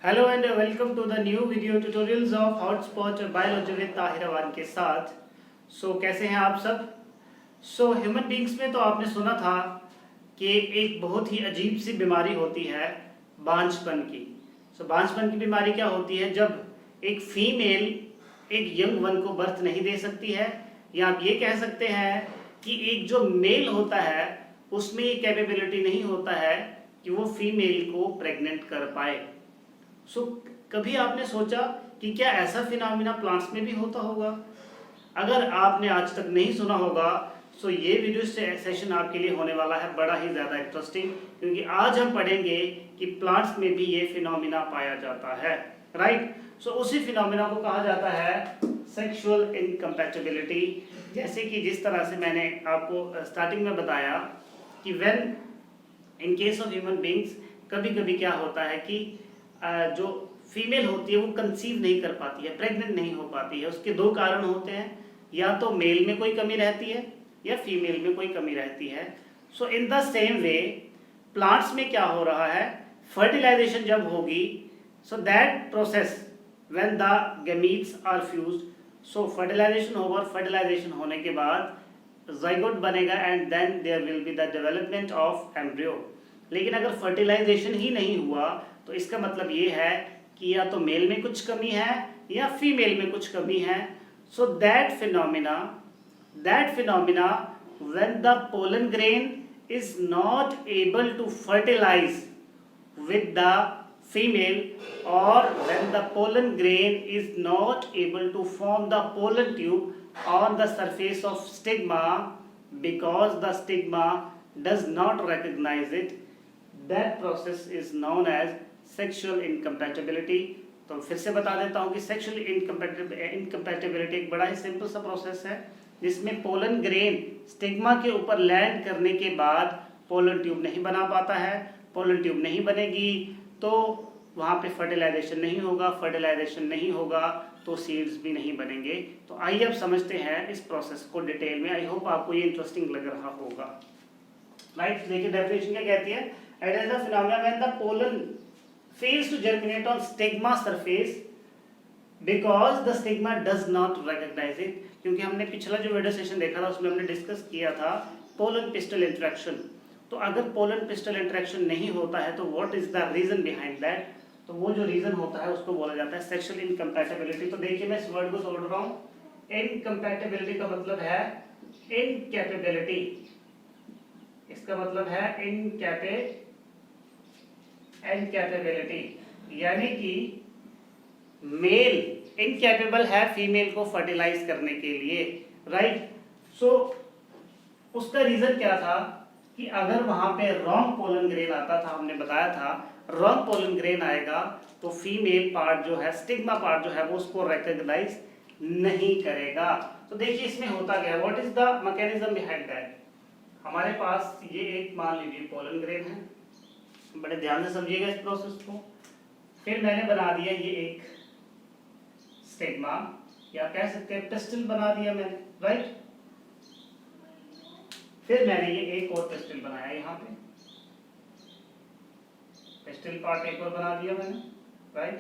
Hello and welcome to the new video tutorials of hotspot biology with Tahir Awan के साथ। कैसे हैं आप सब। ह्यूमन बींग्स में तो आपने सुना था कि एक बहुत ही अजीब सी बीमारी होती है बांझपन की। बांझपन की बीमारी क्या होती है? जब एक फीमेल एक यंग वन को बर्थ नहीं दे सकती है, या आप ये कह सकते हैं कि एक जो मेल होता है उसमें ये कैपेबिलिटी नहीं होता है कि वो फीमेल को प्रेग्नेंट कर पाए। कभी आपने सोचा कि क्या ऐसा फिनोमिना प्लांट्स में भी होता होगा? अगर आपने आज तक नहीं सुना होगा ये वीडियो सेशन आपके लिए होने वाला है बड़ा ही ज़्यादा इंटरेस्टिंग, क्योंकि आज हम पढ़ेंगे कि प्लांट्स में भी ये फिनोमिना पाया जाता है। राइट। उसी फिनोमिना को कहा जाता है सेक्सुअल इनकम्पैटिबिलिटी। जैसे कि जिस तरह से मैंने आपको स्टार्टिंग में बताया कि when in case of human beings कभी कभी क्या होता है कि जो फीमेल होती है वो कंसीव नहीं कर पाती है, प्रेग्नेंट नहीं हो पाती है। उसके दो कारण होते हैं, या तो मेल में कोई कमी रहती है या फीमेल में कोई कमी रहती है। In the same way plants में क्या हो रहा है, फर्टिलाइजेशन जब होगी, that process when the gametes are fused, fertilization होगा, फर्टिलाइजेशन होने के बाद जाइगोट बनेगा and then there will be the development of embryo. लेकिन अगर फर्टिलाइजेशन ही नहीं हुआ तो इसका मतलब ये है कि या तो मेल में कुछ कमी है या फीमेल में कुछ कमी है। That phenomena when the pollen grain is not able to fertilize with the female, or when the pollen grain is not able to form the pollen tube on the surface of stigma because the stigma does not recognize it, that process is known as sexual incompatibility। तो फिर से बता देता हूँ कि sexual incompatibility एक बड़ा ही simple सा प्रोसेस है जिसमें पोलन ग्रेन स्टिग्मा के ऊपर लैंड करने के बाद पोलन ट्यूब नहीं बना पाता है। पोलन ट्यूब नहीं बनेगी तो वहाँ पे फर्टिलाइजेशन नहीं होगा, फर्टिलाइजेशन नहीं होगा तो सीड्स भी नहीं बनेंगे। तो आइए अब समझते हैं इस प्रोसेस को डिटेल में। आई होप आपको ये इंटरेस्टिंग लग रहा होगा। राइट। देखिए डेफिनेशन क्या कहती है, it is the phenomena when the pollen fails to germinate on stigma surface because the stigma does not recognize it। क्योंकि हमने पिछला जो वीडियो सेशन देखा था उसमें हमने डिस्कस किया था पोलन पिस्टल इंटरेक्शन। तो अगर पोलन पिस्टल इंटरेक्शन नहीं होता है तो what is the reason behind that, तो वो जो रीजन होता है उसको बोला जाता है सेक्सुअल इनकम्पैटिबिलिटी। तो देखिए मैं इस वर्ड को तोड़ रहा हूँ। इनकम्पैटिबिलिटी का मतलब है इनकैपेबिलिटी, इसका मतलब है इनकैपेबिलिटी, यानी कि मेल इनकैपेबल है फीमेल को फर्टिलाइज करने के लिए। राइट। उसका रीजन क्या था कि अगर वहां पे रॉन्ग पोलन ग्रेन आता था, हमने बताया था रॉन्ग पोलन ग्रेन आएगा तो फीमेल पार्ट जो है, स्टिग्मा पार्ट जो है वो उसको रिकॉग्नाइज नहीं करेगा। तो देखिए इसमें होता क्या है, what is the mechanism behind that. हमारे पास ये एक मान लीजिए पोलन ग्रेन है, बड़े ध्यान से समझिएगा इस प्रोसेस को। फिर मैंने बना दिया ये एक स्टिग्मा, या कह सकते हैं पिस्टल बना दिया मैंने। राइट। फिर मैंने ये एक और पिस्टल बनाया, यहाँ पे पिस्टल पार्ट एक और बना दिया मैंने। राइट।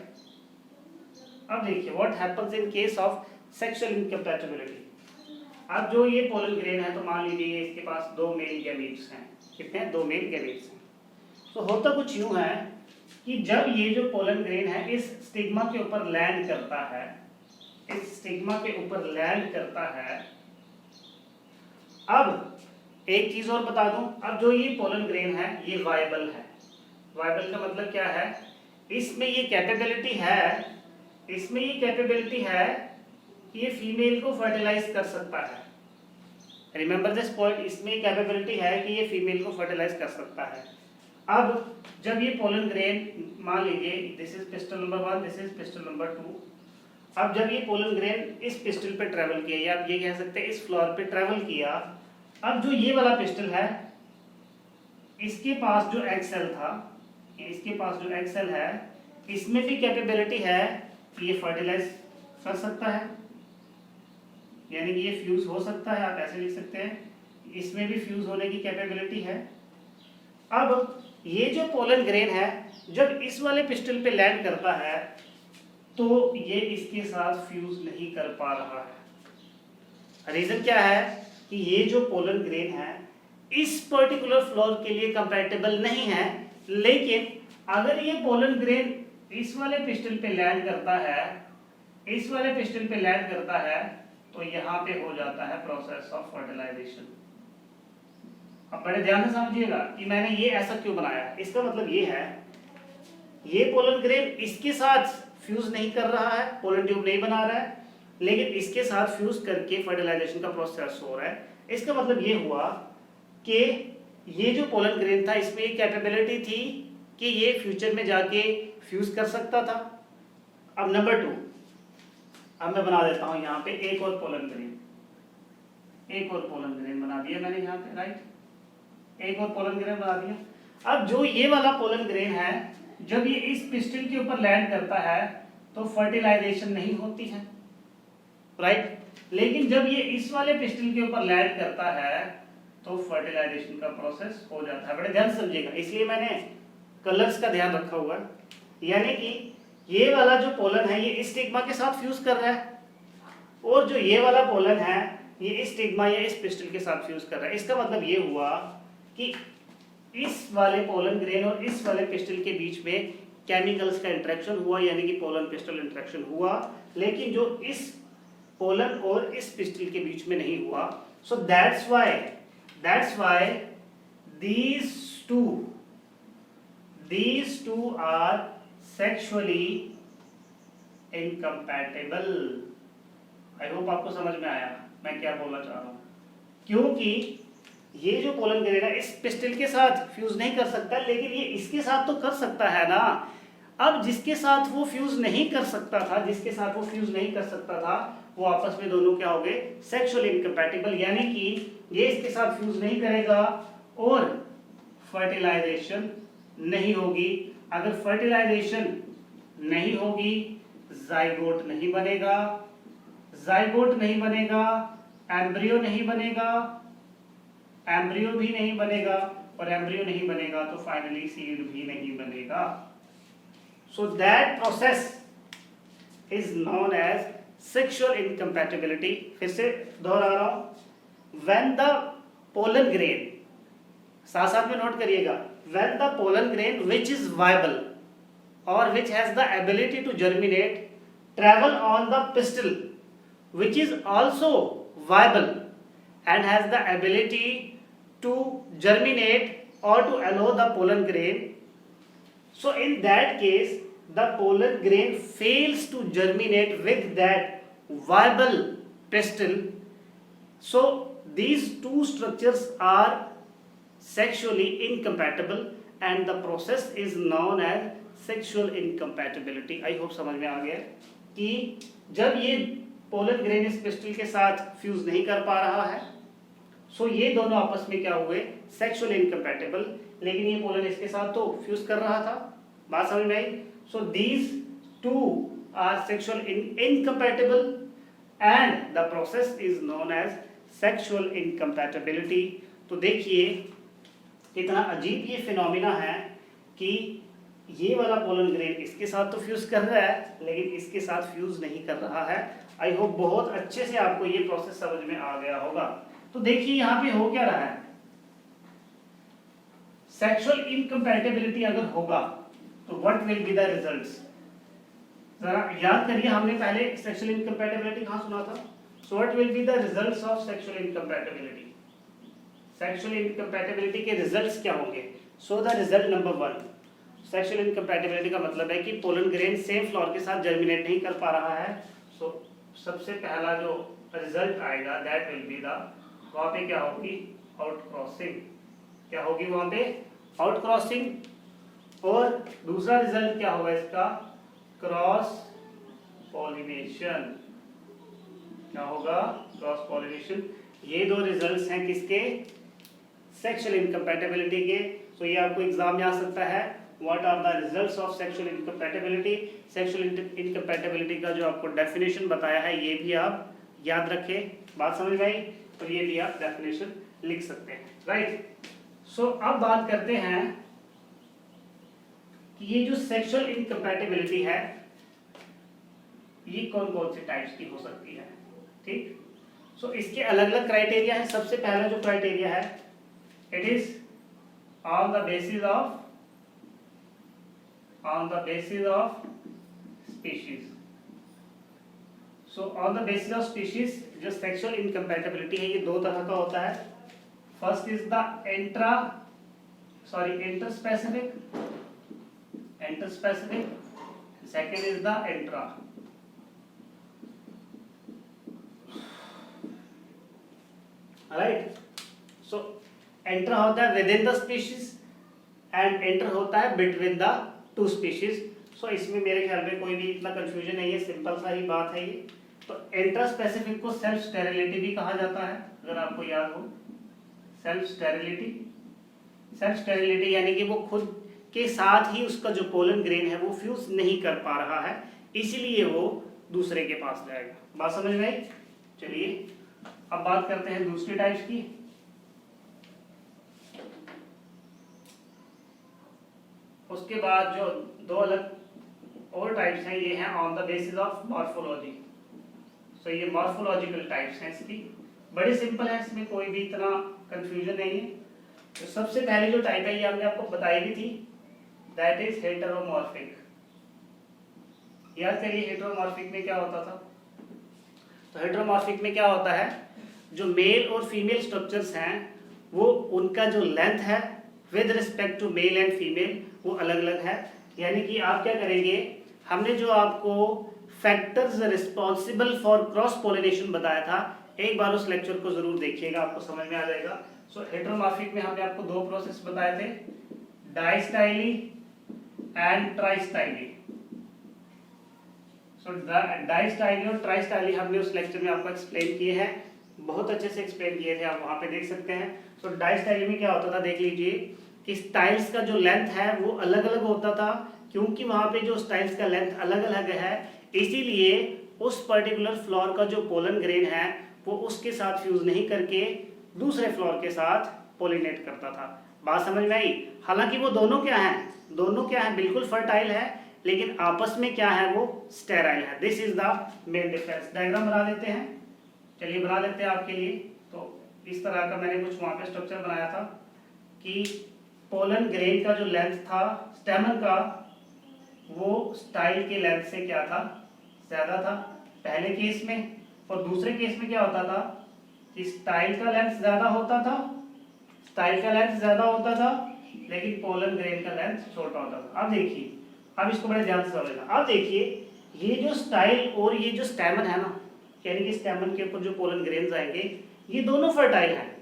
अब देखिए what happens in case of sexual incompatibility. अब जो ये पोलन ग्रेन है तो मान लीजिए इसके पास दो मेल गैमीट्स हैं। कितने हैं? दो मेल गैमीट्स हैं। होता कुछ यूं है कि जब ये जो पोलन ग्रेन है इस स्टिग्मा के ऊपर लैंड करता है, इस स्टिग्मा के ऊपर लैंड करता है। अब एक चीज और बता दूं, अब जो ये पोलन ग्रेन है ये वायबल है। वायबल का मतलब क्या है, इसमें ये कैपेबिलिटी है, इसमें ये कैपेबिलिटी है कि ये फीमेल को फर्टिलाइज कर सकता है। रिमेंबर दिस पॉइंट, इसमें कैपेबिलिटी है कि ये फीमेल को फर्टिलाइज कर सकता है। अब जब ये पोलन ग्रेन, मान लीजिए this is pistol number 1, this is pistol number 2। अब जब ये पोलन ग्रेन इस पिस्टल पे ट्रेवल किया, या आप ये कह सकते हैं इस फ्लोर पे ट्रेवल किया, अब जो ये वाला पिस्टल है इसके पास जो एग सेल था, इसके पास जो एग सेल है इसमें भी कैपेबिलिटी है कि ये फर्टिलाइज कर सकता है, यानी कि ये फ्यूज हो सकता है। आप ऐसे लिख सकते हैं इसमें भी फ्यूज होने की कैपेबिलिटी है। अब ये जो पोलन ग्रेन है जब इस वाले पिस्टल पे लैंड करता है तो ये इसके साथ फ्यूज नहीं कर पा रहा है। रीजन क्या है कि ये जो पोलन ग्रेन है इस पर्टिकुलर फ्लोर के लिए कंपैटिबल नहीं है, लेकिन अगर ये पोलन ग्रेन इस वाले पिस्टल पे लैंड करता है, इस वाले पिस्टल पे लैंड करता है तो यहाँ पे हो जाता है प्रोसेस ऑफ फर्टिलाइजेशन। अब बड़े ध्यान से समझिएगा कि मैंने ये ऐसा क्यों बनाया। इसका मतलब ये है ये पोलन ग्रेन इसके साथ फ्यूज नहीं कर रहा है, पोलन ट्यूब नहीं बना रहा है, लेकिन इसके साथ फ्यूज करके फर्टिलाइजेशन का प्रोसेस हो रहा है। इसका मतलब ये हुआ कि ये जो पोलन ग्रेन था इसमें एक कैपेबिलिटी थी कि ये फ्यूचर में जाके फ्यूज कर सकता था। अब नंबर 2, अब मैं बना देता हूं यहाँ पे एक और पोलन ग्रेन, एक और पोलन ग्रेन बना दिया मैंने यहाँ पे, राइट, एक और पोलन ग्रेन बना दिया। अब जो ये वाला पोलन ग्रेन है जब ये इस पिस्टल के ऊपर लैंड करता है तो फर्टिलाइजेशन नहीं होती है, राइट, लेकिन जब ये इस वाले पिस्टल के ऊपर लैंड करता है तो फर्टिलाइजेशन का प्रोसेस हो जाता है। बड़े ध्यान से समझिएगा, इसलिए मैंने कलर्स का ध्यान रखा हुआ है। यानी कि ये वाला जो पोलन है ये इस स्टिग्मा के साथ फ्यूज कर रहा है और जो ये वाला पोलन है ये इस स्टिग्मा या इस पिस्टल के साथ फ्यूज कर रहा है। इसका मतलब ये हुआ कि इस वाले पोलन ग्रेन और इस वाले पिस्टल के बीच में केमिकल्स का इंटरेक्शन हुआ, यानी कि पोलन पिस्टल इंटरेक्शन हुआ, लेकिन जो इस पोलन और इस पिस्टल के बीच में नहीं हुआ। So that's why these two are sexually incompatible। I hope आपको समझ में आया मैं क्या बोलना चाह रहा हूं, क्योंकि ये जो पोलन ग्रेन है इस पिस्टल के साथ फ्यूज नहीं कर सकता, लेकिन ये इसके साथ तो कर सकता है ना। अब जिसके साथ वो फ्यूज नहीं कर सकता था, वो आपस में दोनों क्या हो गए, सेक्सुअली इनकम्पैटिबल, यानी कि ये इसके साथ फ्यूज नहीं करेगा और फर्टिलाइजेशन नहीं होगी। अगर फर्टिलाइजेशन नहीं होगी जाइगोट नहीं बनेगा, एम्ब्रियो नहीं बनेगा, एम्ब्रियो भी नहीं बनेगा, और एम्ब्रियो नहीं बनेगा तो फाइनली सीड भी नहीं बनेगा। So that process is known as sexual incompatibility. फिर से दोहरा रहा हूं, व्हेन द पोलन ग्रेन, साथ साथ में नोट करिएगा, when the pollen grain which is viable और which has the ability to germinate travel on the pistil which is also viable and has the ability to germinate or to allow the pollen grain. So in that case the pollen grain fails to germinate with that viable pistil. So these two structures are sexually incompatible and the process is known as sexual incompatibility. I hope समझ में आ गया कि जब ये pollen grain इस pistol के साथ fuse नहीं कर पा रहा है, सो ये दोनों आपस में क्या हुए, सेक्सुअल इनकम्पैटिबल, लेकिन ये पोलन इसके साथ तो फ्यूज कर रहा था। बात समझ में आई? So these two are sexual incompatible and the process is known as sexual incompatibility. तो देखिए कितना अजीब ये फिनोमिना है कि ये वाला पोलन ग्रेन इसके साथ तो फ्यूज कर रहा है लेकिन इसके साथ फ्यूज नहीं कर रहा है। आई होप बहुत अच्छे से आपको ये प्रोसेस समझ में आ गया होगा। तो देखिए यहाँ पे हो क्या रहा है, सेक्सुअल इनकम्पैटिबिलिटी अगर होगा तो what will be the results. जरा याद करिए, हमने पहले सेक्सुअल इनकम्पैटिबिलिटी कहाँ सुना था। So what will be the results of sexual incompatibility. Sexual incompatibility के रिजल्ट्स क्या होंगे। So the result number 1, sexual incompatibility का मतलब है कि पोलन ग्रेन सेम फ्लोर के साथ जर्मिनेट नहीं कर पा रहा है। सो सबसे पहला जो रिजल्ट आएगा दैट विल बी द, वहाँ पे क्या होगी, आउट क्रॉसिंग। क्या होगी वहाँ पे, आउट क्रॉसिंग। और दूसरा रिजल्ट क्या होगा इसका, क्रॉस पॉलिनेशन। क्या होगा, क्रॉस पॉलिनेशन। ये दो रिजल्ट्स हैं किसके, सेक्सुअल इनकम्पैटिबिलिटी के। तो ये आपको एग्जाम में आ सकता है, what are the results of sexual incompatibility. Sexual incompatibility का जो आपको डेफिनेशन बताया है ये भी आप याद रखें। बात समझ में आई? तो ये भी आप डेफिनेशन लिख सकते हैं, राइट। सो अब बात करते हैं कि ये जो सेक्सुअल इनकम्पैटिबिलिटी है ये कौन कौन से टाइप्स की हो सकती है। ठीक, सो इसके अलग अलग क्राइटेरिया है। सबसे पहला जो क्राइटेरिया है, it is on the basis of species. So on the basis of species जो सेक्सुअल इनकम्पैटिबिलिटी है ये दो तरह का होता है। First is the interspecific, second is the intra. Right, so enter होता है with in the species and enter होता है बिटवीन द टू स्पीशीज। सो इसमें मेरे ख्याल में कोई भी इतना कंफ्यूजन नहीं है, सिंपल सा ही बात है ये। तो इंट्रा स्पेसिफिक को सेल्फ स्टेरिलिटी भी कहा जाता है, अगर आपको याद हो। सेल्फ स्टेरिलिटी यानी कि वो खुद के साथ ही उसका जो पोलन ग्रेन है वो फ्यूज नहीं कर पा रहा है, इसीलिए वो दूसरे के पास जाएगा। बात समझ में आई? चलिए अब बात करते हैं दूसरी टाइप्स की। उसके बाद जो दो अलग और टाइप्स हैं ये हैं on the basis of morphology. So ये मॉर्फोलॉजिकल टाइप्स हैं इसकी, बड़ी सिंपल है, इसमें कोई भी इतना कंफ्यूजन नहीं है। तो सबसे पहले जो टाइप है ये हमने आपको बताई भी थी, दैट इज हेटेरोमॉर्फिक। याद करिए हेटेरोमॉर्फिक में क्या होता था। तो हेटेरोमॉर्फिक में क्या होता है, जो मेल और फीमेल स्ट्रक्चर्स हैं वो उनका जो लेंथ है with respect to male and female वो अलग अलग है। यानी कि आप क्या करेंगे, हमने जो आपको factors responsible for cross pollination बताया था, एक बार उस लेक्चर को जरूर देखिएगा, आपको समझ में आ जाएगा। सो हेटेरोमॉर्फिक में हमने आपको दो प्रोसेस बताए थे, डाइस्टाइली एंड ट्राइस्टाइली। सो डाइस्टाइली और ट्राइस्टाइली हमने उस लेक्चर में आपको एक्सप्लेन किए हैं, बहुत अच्छे से एक्सप्लेन किए थे, आप वहां पे देख सकते हैं। सो डाइस्टाइली में क्या होता था, देख लीजिए कि स्टाइल्स का जो लेंथ है वो अलग अलग होता था, क्योंकि वहां पे जो स्टाइल्स का लेंथ अलग अलग है इसीलिए उस पर्टिकुलर फ्लोर का जो पोलन ग्रेन है वो उसके साथ फ्यूज नहीं करके दूसरे फ्लोर के साथ पोलिनेट करता था। बात समझ में आई? हालांकि वो दोनों क्या हैं, बिल्कुल फर्टाइल है, लेकिन आपस में क्या है, वो स्टेराइल है। This is the main difference. Diagram बना लेते हैं, चलिए बना लेते हैं आपके लिए। तो इस तरह का मैंने कुछ वहां पे स्ट्रक्चर बनाया था कि पोलन ग्रेन का जो लेंथ था स्टेमन का वो स्टाइल के लेंथ से क्या था, ज्यादा था पहले केस में, और दूसरे केस में क्या होता था कि स्टाइल का लेंथ ज्यादा होता था, लेकिन पोलन ग्रेन का लेंथ छोटा होता था। अब देखिए, अब इसको बड़े ध्यान से समझना। अब देखिए ये जो स्टाइल और ये जो स्टेमन है ना, यानी कि स्टेमन के ऊपर जो पोलन ग्रेन्स आएंगे ये दोनों फर्टाइल हैं,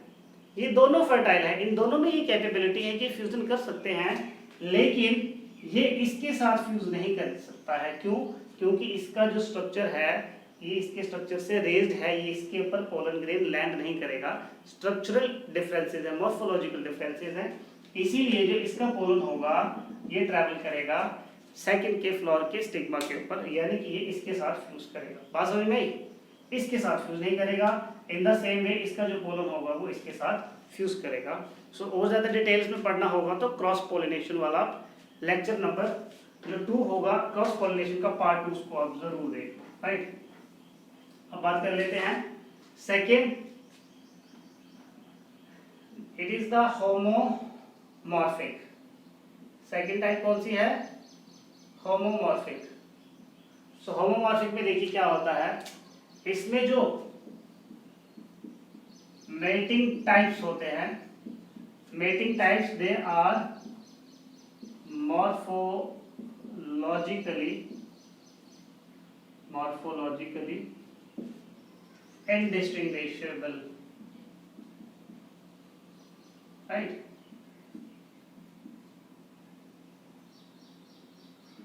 इन दोनों में ये कैपेबिलिटी है कि फ्यूजन कर सकते हैं, लेकिन ये इसके साथ फ्यूज नहीं कर सकता है। क्यों? क्योंकि इसका जो स्ट्रक्चर है ये इसके स्ट्रक्चर से रेज्ड है, ये इसके ऊपर पोलन ग्रेन लैंड नहीं करेगा। स्ट्रक्चरल डिफरेंसेस है, मॉर्फोलॉजिकल डिफरेंसेस हैं, इसीलिए जो इसका पोलन होगा ये ट्रैवल करेगा सेकंड के फ्लोर के स्टिग्मा के ऊपर, यानी कि ये इसके साथ फ्यूज करेगा। बात समझ में आई? इसके साथ फ्यूज नहीं करेगा। इन द सेम वे इसका जो पोलन होगा वो इसके साथ फ्यूज करेगा। सो और ज्यादा डिटेल्स में पढ़ना होगा तो क्रॉस पोलिनेशन वाला लेक्चर नंबर जो 2 होगा, क्रॉस पोलिनेशन का पार्ट 2, उसको आप जरूर देखें। राइट, अब बात कर लेते हैं second, it is the homomorphic. Second type कौन सी है? होमोमॉर्फिक। सो होमोमॉर्फिक में देखिए क्या होता है, इसमें जो मेटिंग टाइप्स होते हैं, mating types they are morphologically indistinguishable, right?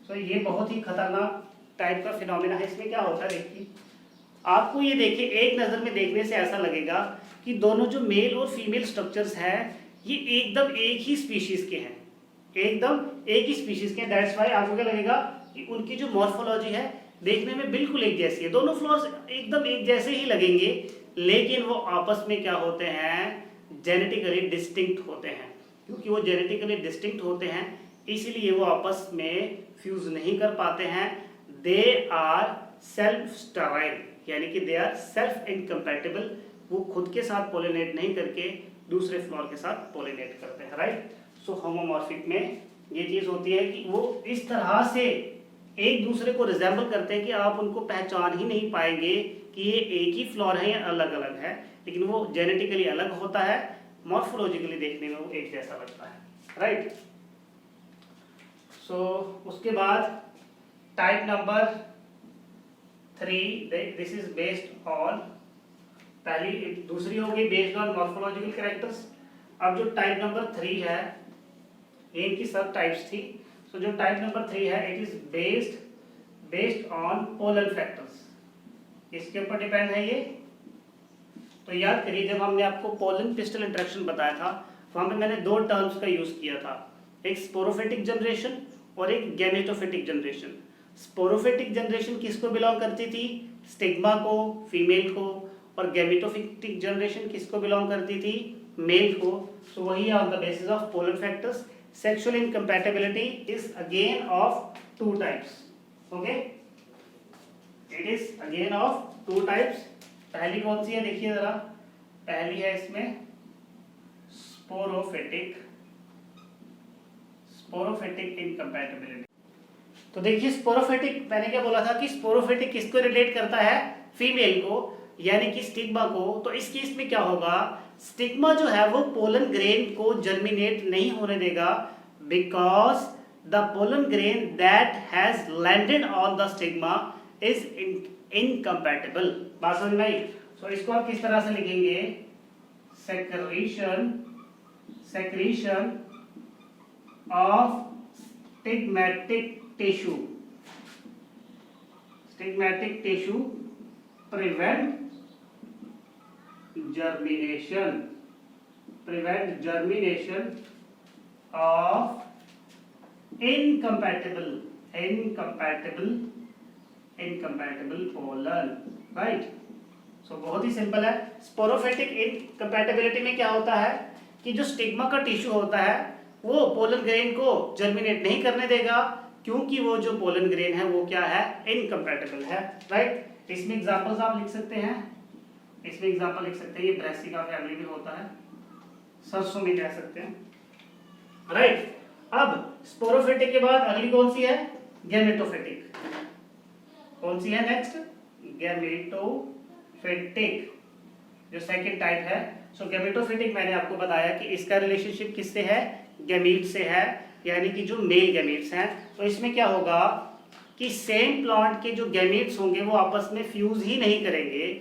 So ये बहुत ही खतरनाक टाइप का फिनोमेना है। इसमें क्या होता है, देखिए आपको ये देखिए एक नजर में देखने से ऐसा लगेगा कि दोनों जो मेल और फीमेल स्ट्रक्चर्स हैं ये एकदम एक ही स्पीशीज के हैं, दैट्स वाई आपको क्या लगेगा कि उनकी जो मॉर्फोलॉजी है देखने में बिल्कुल एक जैसी है, दोनों फ्लोर्स एकदम एक जैसे ही लगेंगे, लेकिन वो आपस में क्या होते हैं, जेनेटिकली डिस्टिंक्ट होते हैं। क्योंकि वो जेनेटिकली डिस्टिंक्ट होते हैं इसीलिए वो आपस में फ्यूज नहीं कर पाते हैं। दे आर सेल्फ स्टेराइल, यानी कि दे आर सेल्फ इनकम्पैटिबल, वो खुद के साथ पोलिनेट नहीं करके दूसरे फ्लोर के साथ पोलिनेट करते हैं, राइट। सो होमोमॉर्फिक में ये चीज होती है कि वो इस तरह से एक दूसरे को रिजेंबल करते हैं कि आप उनको पहचान ही नहीं पाएंगे कि ये एक ही फ्लोर है या अलग अलग है, लेकिन वो जेनेटिकली अलग होता है, मॉर्फोलॉजिकली देखने में वो एक जैसा लगता है, राइट। सो उसके बाद type number 3, this is based on, पहली दूसरी होगी बेस्ड ऑन मॉर्फोलॉजिकल कैरेक्टर्स। अब जो टाइप नंबर 3 है, ये इनकी सब टाइप्स थी। सो जो टाइप नंबर 3 है, it is based on pollen factors, इसके ऊपर डिपेंड है ये। तो याद करिए जब हमने आपको पोलन पिस्टल इंटरेक्शन बताया था, वहां पे मैंने दो टर्म्स का यूज किया था, एक स्पोरोफिटिक जनरेशन और एक गैमेटोफिटिक जनरेशन। स्पोरोफिटिक जनरेशन किसको बिलोंग करती थी? स्टिग्मा को, फीमेल को, और गैमेटोफिटिक जनरेशन किसको बिलोंग करती थी? मेल को। सो वही on the basis of pollen factors. Sexual incompatibility is again of 2 types, okay, it is again of 2 types. पहली कौन सी है देखिए जरा, पहली है इसमें स्पोरोफिटिक इनकम्पैटिबिलिटी। तो देखिए स्पोरोफिटिक, मैंने क्या बोला था कि स्पोरोफिटिक किसको रिलेट करता है? फीमेल को, यानी कि स्टिग्मा को। तो इस केस में क्या होगा, स्टिग्मा जो है वो पोलन ग्रेन को जर्मिनेट नहीं होने देगा, because the pollen grain that has landed on the stigma is incompatible. बात समझ में आई? सो इसको आप किस तरह से लिखेंगे? Secretion of stigmatic tissue prevent germination of incompatible pollen, right? सो बहुत ही सिंपल है। स्पोरोफिटिक इनकम्पैटिबिलिटी में क्या होता है कि जो स्टिग्मा का टिश्यू होता है वो पोलन ग्रेन को जर्मिनेट नहीं करने देगा, क्योंकि वो जो पोलन ग्रेन है वो क्या है? इनकम्पैटिबल है, राइट। इसमें एग्जांपल्स आप लिख सकते हैं, इसमें एग्जांपल लिख सकते हैं, ये ब्रासिका फैमिली में होता है, सरसों में कह सकते हैं, राइट। अब स्पोरोफिटिक के बाद अगली कौन सी है? गैमेटोफिटिक। कौन सी है नेक्स्ट? गैमेटोफिटिक, जो सेकंड टाइप है। सो गैमेटोफिटिक मैंने आपको बताया कि इसका रिलेशनशिप किससे है? गैमीट से है, यानी कि जो मेल गैमीट्स हैं। तो इसमें क्या होगा कि सेम प्लांट के जो गैमीट्स होंगे वो आपस में फ्यूज ही नहीं करेंगे,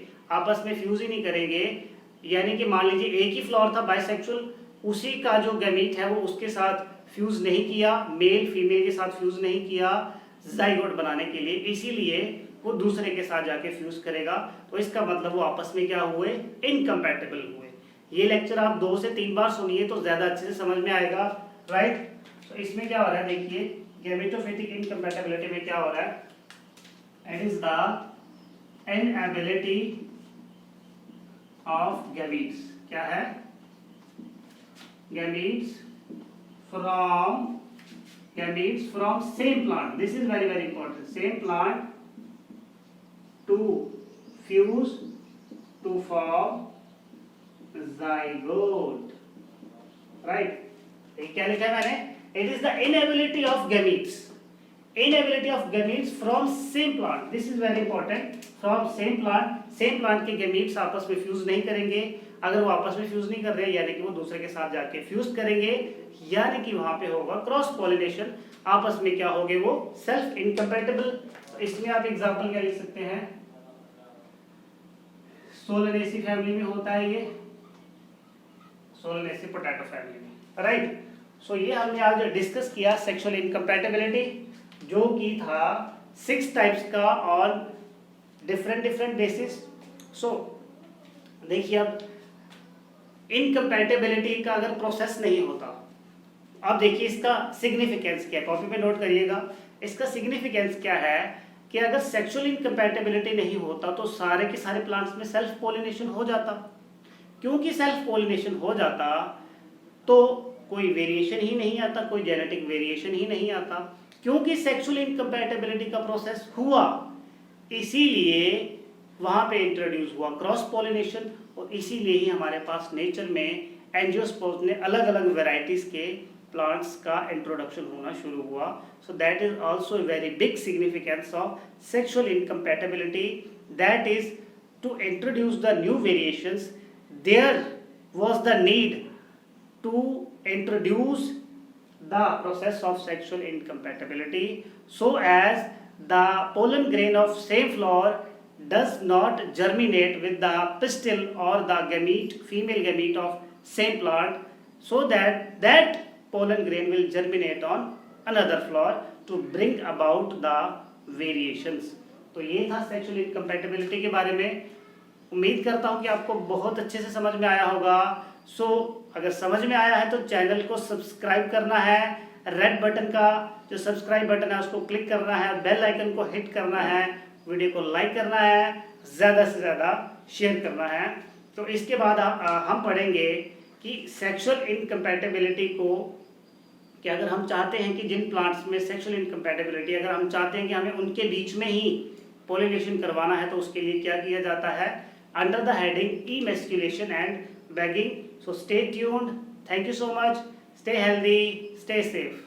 यानी कि मान लीजिए एक ही फ्लावर था बाइसेक्सुअल, उसी का जो गैमीट है वो उसके साथ फ्यूज नहीं किया, मेल फीमेल के साथ फ्यूज नहीं किया जाइगोट बनाने के लिए, इसीलिए वो दूसरे के साथ जाके फ्यूज करेगा। तो इसका मतलब वो आपस में क्या हुए? इनकम्पैटिबल हुए। ये लेक्चर आप 2 से 3 बार सुनिए तो ज्यादा अच्छे से समझ में आएगा, राइट। तो इसमें क्या हो रहा है देखिए, गैमेटोफिटिक इनकम्पैटिबिलिटी में क्या हो रहा है? It is the inability of gametes, क्या है? Gametes from same plant, this is very very important, same plant to fuse to form zygote, right? क्या लिखा है मैंने? It is the inability of gametes from same plant. This is very important. From same plant के gametes आपस में fuse नहीं करेंगे। अगर वो आपस में फ्यूज नहीं कर रहे यानी कि वो दूसरे के साथ जाके फ्यूज करेंगे, यानी कि वहां पे होगा क्रॉस पॉलिनेशन, आपस में क्या होंगे? वो सेल्फ इनकम्पैटिबल। इसमें आप एग्जांपल क्या लिख सकते हैं? सोलेनेसी फैमिली में होता है ये, सोलेनेसी पोटैटो फैमिली में, राइट। सो ये हमने आज डिस्कस किया सेक्सुअल इनकम्पैटिबिलिटी, जो कि था 6 टाइप्स का और डिफरेंट बेसिस। सो देखिए अब इनकम्पैटिबिलिटी का अगर प्रोसेस नहीं होता, अब देखिए इसका सिग्निफिकेंस क्या है, कॉपी में नोट करिएगा। इसका सिग्निफिकेंस क्या है कि अगर सेक्सुअल इनकम्पैटिबिलिटी नहीं होता तो सारे के सारे प्लांट्स में सेल्फ पॉलिनेशन हो जाता। क्योंकि सेल्फ पॉलिनेशन हो जाता तो कोई वेरिएशन ही नहीं आता, कोई जेनेटिक वेरिएशन ही नहीं आता, क्योंकि सेक्सुअल इनकम्पैटिबिलिटी का प्रोसेस हुआ, इसीलिए वहाँ पे इंट्रोड्यूस हुआ क्रॉस पॉलिनेशन, और इसीलिए ही हमारे पास नेचर में एंजियोस्पर्म्स ने अलग अलग वेराइटीज़ के प्लांट्स का इंट्रोडक्शन होना शुरू हुआ. So that is also a very big significance of sexual incompatibility, that is to introduce the new variations. There was the need to introduce the process of sexual incompatibility so as the pollen grain of same flower does not germinate with the pistil or the gamete, female gamete of same plant, so that pollen grain will germinate on another flower to bring about the variations. तो ये था sexual incompatibility के बारे में. उम्मीद करता हूँ कि आपको बहुत अच्छे से समझ में आया होगा. सो अगर समझ में आया है तो चैनल को सब्सक्राइब करना है, रेड बटन का जो सब्सक्राइब बटन है उसको क्लिक करना है, बेल आइकन को हिट करना है, वीडियो को लाइक करना है, ज़्यादा से ज़्यादा शेयर करना है. तो इसके बाद हम पढ़ेंगे कि सेक्सुअल इनकम्पैटिबिलिटी को, कि अगर हम चाहते हैं कि जिन प्लांट्स में सेक्सुअल इनकम्पैटिबिलिटी, अगर हम चाहते हैं कि हमें उनके बीच में ही पॉलिनेशन करवाना है, तो उसके लिए क्या किया जाता है, under the heading emasculation and bagging. So stay tuned. Thank you so much. Stay healthy, stay safe.